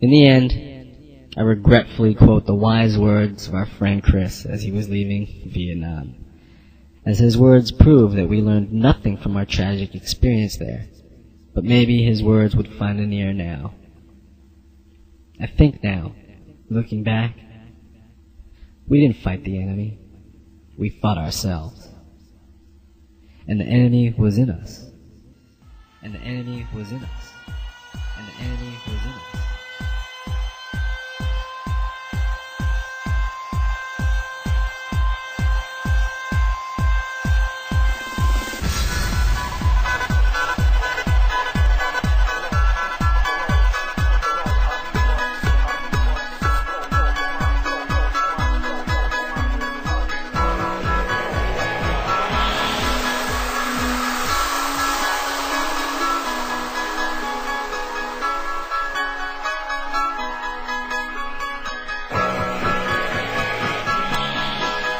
In the end, I regretfully quote the wise words of our friend Chris as he was leaving Vietnam, as his words prove that we learned nothing from our tragic experience there, but maybe his words would find an ear now. I think now, looking back, we didn't fight the enemy, we fought ourselves. And the enemy was in us. And the enemy was in us. And the enemy was in us.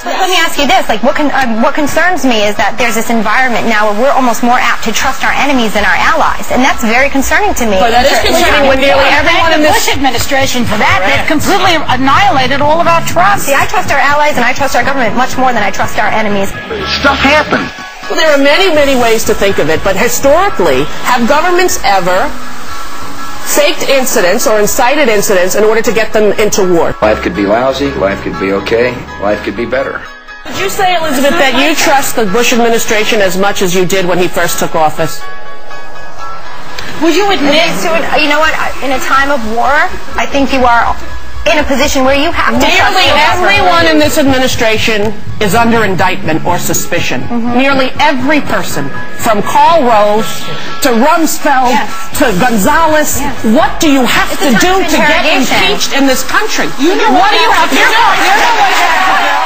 Let me ask you this, like what concerns me is that there's this environment now where we're almost more apt to trust our enemies than our allies, and that's very concerning to me. But that is concerning when nearly everyone in this Bush administration for that, they've completely annihilated all of our trust. See, I trust our allies and I trust our government much more than I trust our enemies. Stuff happens. Well, there are many, many ways to think of it, but historically, have governments ever faked incidents or incited incidents in order to get them into war? Life could be lousy, life could be okay, life could be better. Did you say, Elizabeth, that you trust the Bush administration as much as you did when he first took office? Would you admit? You know what? In a time of war, I think you are in a position where you have to trust Nearly everyone in this administration is under indictment or suspicion. Nearly every person, from Karl Rove to Rumsfeld to Gonzalez. What do you have to do to get impeached in this country? What do you have to do? You know what you have to do.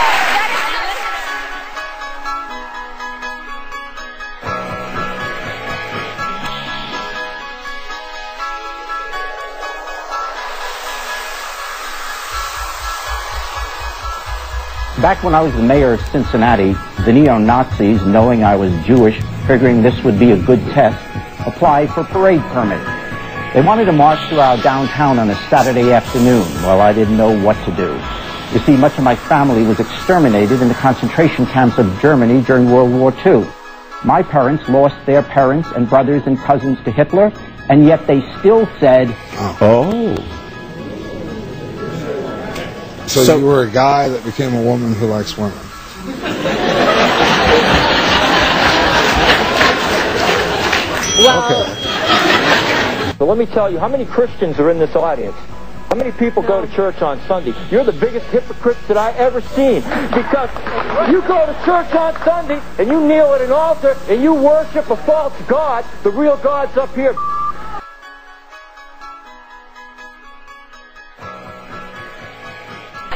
Back when I was the mayor of Cincinnati, the neo-Nazis, knowing I was Jewish, figuring this would be a good test, applied for parade permits. They wanted to march through our downtown on a Saturday afternoon. Well, I didn't know what to do. You see, much of my family was exterminated in the concentration camps of Germany during World War II. My parents lost their parents and brothers and cousins to Hitler, and yet they still said, oh. So you were a guy that became a woman who likes women. Well, so let me tell you, how many Christians are in this audience? How many people go to church on Sunday? You're the biggest hypocrites that I ever seen. Because you go to church on Sunday and you kneel at an altar and you worship a false god. The real God's up here.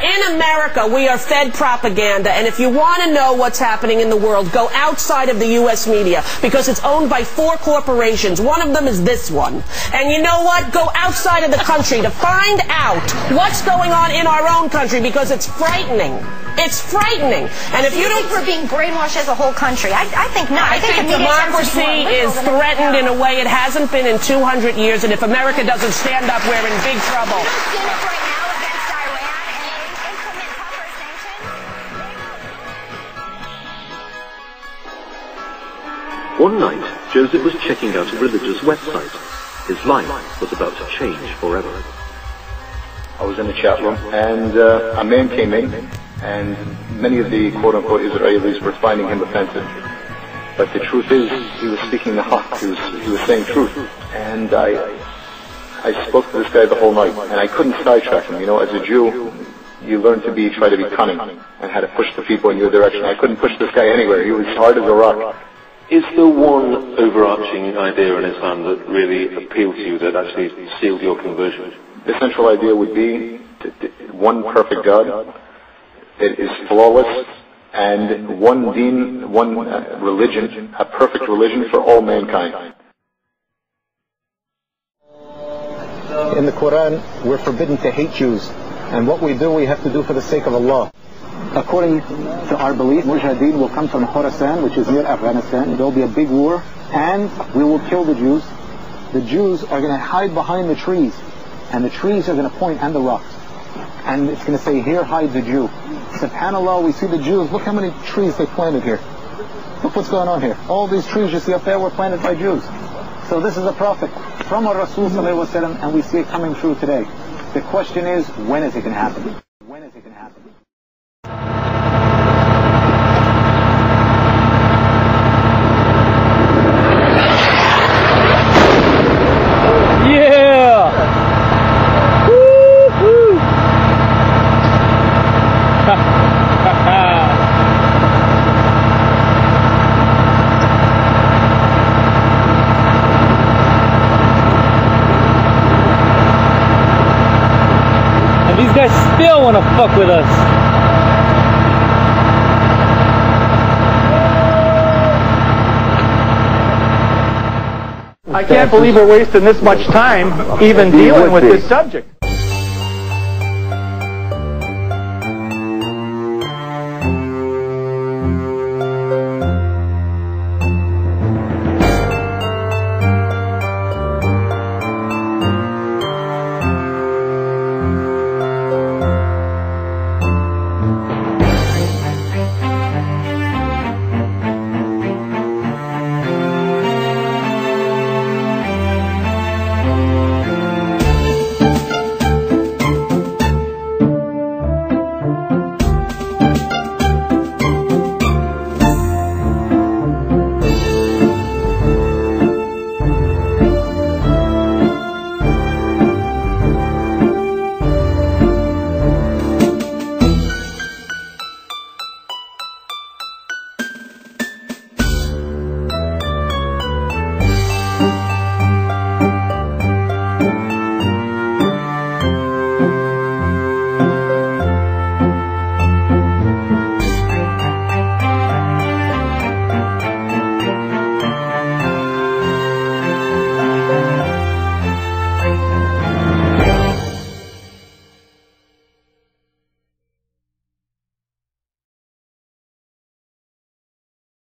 In America, we are fed propaganda, and if you want to know what's happening in the world, go outside of the U.S. media, because it's owned by 4 corporations. One of them is this one. And you know what? Go outside of the country to find out what's going on in our own country, because it's frightening. It's frightening. And if you don't... think we're being brainwashed as a whole country? I think not. I think democracy is threatened in a way it hasn't been in 200 years, and if America doesn't stand up, we're in big trouble. One night, Joseph was checking out a religious website. His life was about to change forever. I was in the chat room, and a man came in, and many of the quote-unquote Israelis were finding him offensive. But the truth is, he was speaking the haq. He was saying truth. And I spoke to this guy the whole night, and I couldn't sidetrack him. You know, as a Jew, you learn to try to be cunning, and how to push the people in your direction. I couldn't push this guy anywhere. He was hard as a rock. Is there one overarching idea in Islam that really appealed to you, that actually sealed your conversion? The central idea would be one perfect God that is flawless, and one deen, one religion, a perfect religion for all mankind. In the Quran, we're forbidden to hate Jews, and what we do, we have to do for the sake of Allah. According to our belief, Mujahideen will come from Khorasan, which is near Afghanistan. There will be a big war, and we will kill the Jews. The Jews are going to hide behind the trees, And the trees are going to point, and the rocks. And it's going to say, here hides a Jew. SubhanAllah, we see the Jews. Look how many trees they planted here. Look what's going on here. All these trees you see up there were planted by Jews. So this is a prophet from our Rasul sallallahu alaihi wasallam, and we see it coming true today. The question is, when is it going to happen? When is it going to happen? Yeah! Woo-hoo! And these guys still want to fuck with us. I can't believe we're wasting this much time even dealing with this subject.